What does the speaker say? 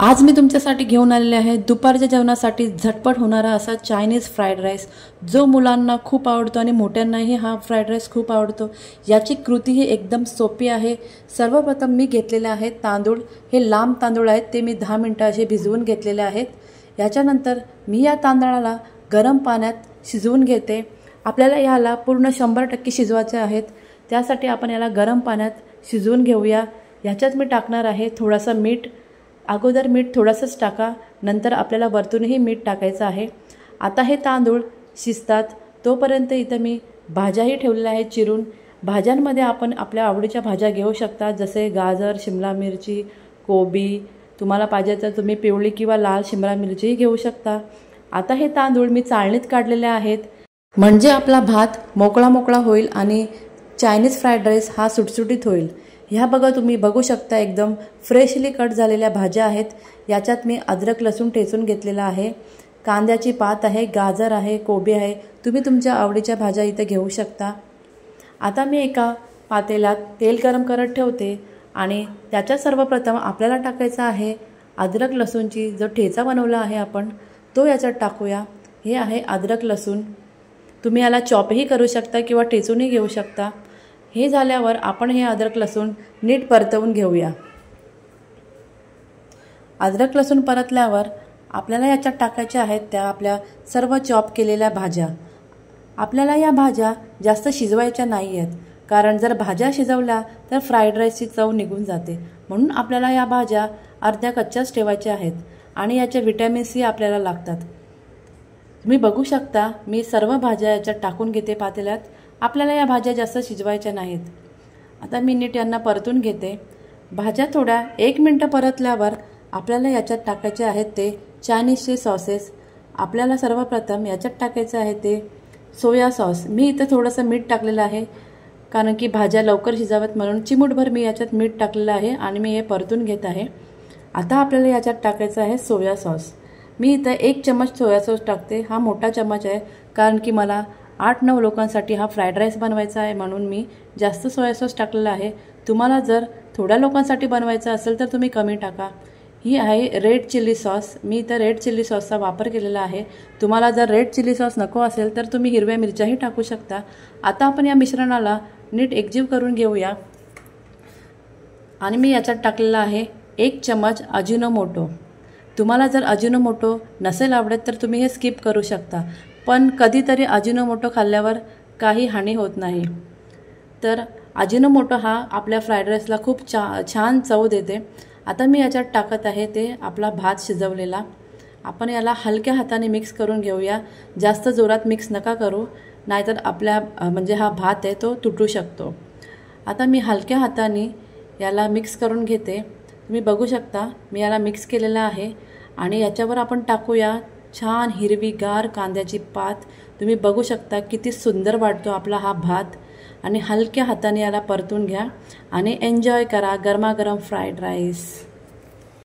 आज मी तुमच्यासाठी घेऊन आलेले आहे दुपारच्या जेवणासाठी झटपट होणारा असा चायनीज फ्राईड राईस, जो मुलांना खूप आवडतो आणि मोठ्यांनाही हा फ्राईड राईस खूप आवडतो। याची कृती ही एकदम सोपी आहे। सर्वप्रथम मी घेतलेले आहेत तांदूळ, हे लांब तांदूळ आहेत, ते मी 10 मिनिटं असे भिजवून घेतलेले आहेत। याच्यानंतर मी या तांदळाला गरम पाण्यात शिजवून घेते। आपल्याला याला पूर्ण 100% शिजवायचे आहेत, त्यासाठी आपण याला गरम पाण्यात शिजवून घेऊया। याच्यात मी टाकणार आहे थोडासा मीठ। अगोदर मीठ थोडंसंच टाका, नंतर आपल्याला वरतूनही मीठ टाकायचं आहे। आता हे तांदूळ शिजतात तोपर्यंत इथं मी भाज्याही ठेवलेल्या आहेत चिरून। भाज्यांमध्ये आपण आपल्या आवडीच्या भाज्या घेऊ शकता, जसे गाजर, शिमला मिरची, कोबी। तुम्हाला पाहिजे तर तुम्ही पिवळी किंवा लाल शिमला मिरचीही घेऊ शकता। आता हे तांदूळ मी चाळणीत काढलेले आहेत, म्हणजे आपला भात मोकळा मोकळा होईल आणि चायनीज फ्राईड राईस हा सुटसुटीत होईल। ह्या बघा, तुम्ही बघू शकता एकदम फ्रेशली कट झालेल्या भाज्या आहेत। याच्यात मी अद्रक लसूण ठेचून घेतलेला आहे, कांद्याची पात आहे, गाजर आहे, कोबी आहे। तुम्ही तुमच्या आवडीच्या भाज्या इथे घेऊ शकता। आता मी एका पातेल्यात तेल गरम करत ठेवते आणि त्याच्यात सर्वप्रथम आपल्याला टाकायचा आहे अद्रक लसूणची जो ठेचा बनवला आहे आपण, तो याच्यात टाकूया। हे आहे अद्रक लसूण, तुम्ही याला चॉपही करू शकता किंवा ठेचूनही घेऊ शकता। हे झाल्यावर आपण हे अद्रक लसूण नीट परतवून घेऊया। अद्रक लसूण परतल्यावर आपल्याला याच्यात टाकायच्या आहेत त्या आपल्या सर्व चॉप केलेल्या भाज्या। आपल्याला या भाज्या जास्त शिजवायच्या नाही आहेत, कारण जर भाज्या शिजवल्या तर फ्राईड राईसची चव निघून जाते। म्हणून आपल्याला या भाज्या अर्ध्या कच्च्याच ठेवायच्या आहेत आणि याचे व्हिटॅमिन सी आपल्याला लागतात। तुम्ही बघू शकता मी सर्व भाज्या याच्यात टाकून घेते पातेल्यात। आपल्याला या भाज्या जास्त शिजवायच्या नाहीत। आता मी नीट यांना परतून घेते। भाज्या थोड्या 1 मिनिट परतल्यावर आपल्याला याच्यात टाकायचे आहेत ते चायनीजचे सॉसेस। आपल्याला सर्वप्रथम याच्यात टाकायचं आहे ते सोया सॉस। मी इथं थोडंसं मीठ टाकलेलं आहे, कारण की भाज्या लवकर शिजाव्यात म्हणून चिमूटभर मी याच्यात मीठ टाकलेलं आहे आणि मी हे परतून घेत आहे। आता आपल्याला याच्यात टाकायचं आहे सोया सॉस। मी इथं 1 चम्मच सोया सॉस टाकते, हा मोठा चम्मच आहे, कारण की मला 8-9 लोकांसाठी हा फ्राईड राईस बनवायचा आहे, म्हणून मी जास्त सोया सॉस टाकलेला आहे। तुम्हाला जर थोड्या लोकांसाठी बनवायचं असेल तर तुम्ही कमी टाका। ही आहे रेड चिली सॉस, मी इथं रेड चिली सॉसचा वापर केलेला आहे। तुम्हाला जर रेड चिली सॉस नको असेल तर तुम्ही हिरव्या मिरच्याही टाकू शकता। आता आपण या मिश्रणाला नीट एकजीव करून घेऊया आणि मी याच्यात टाकलेला आहे 1 चम्मच अजिनोमोटो। तुम्हाला जर अजिनोमोटो नसेल आवडत तर तुम्ही हे स्किप करू शकता, पण कधीतरी अजिनोमोटो खाल्ल्यावर काही हानी होत नाही। तर अजिनोमोटो हा आपल्या फ्राईड राईसला खूप छान चव देते। आता मी याच्यात टाकत आहे ते आपला भात शिजवलेला। आपण याला हलक्या हाताने मिक्स करून घेऊया, जास्त जोरात मिक्स नका करू, नाहीतर आपल्या म्हणजे हा भात आहे तो तुटू शकतो। आता मी हलक्या हाताने याला मिक्स करून घेते। तुम्ही बघू शकता मी याला मिक्स केलेला आहे आणि याच्यावर आपण टाकूया छान हिरवीगार कांद्याची पात। तुम्ही बघू शकता किती सुंदर वाटतो आपला हा भात, आणि हलक्या हाताने याला परतून घ्या आणि एन्जॉय करा गरमागरम फ्राईड राईस।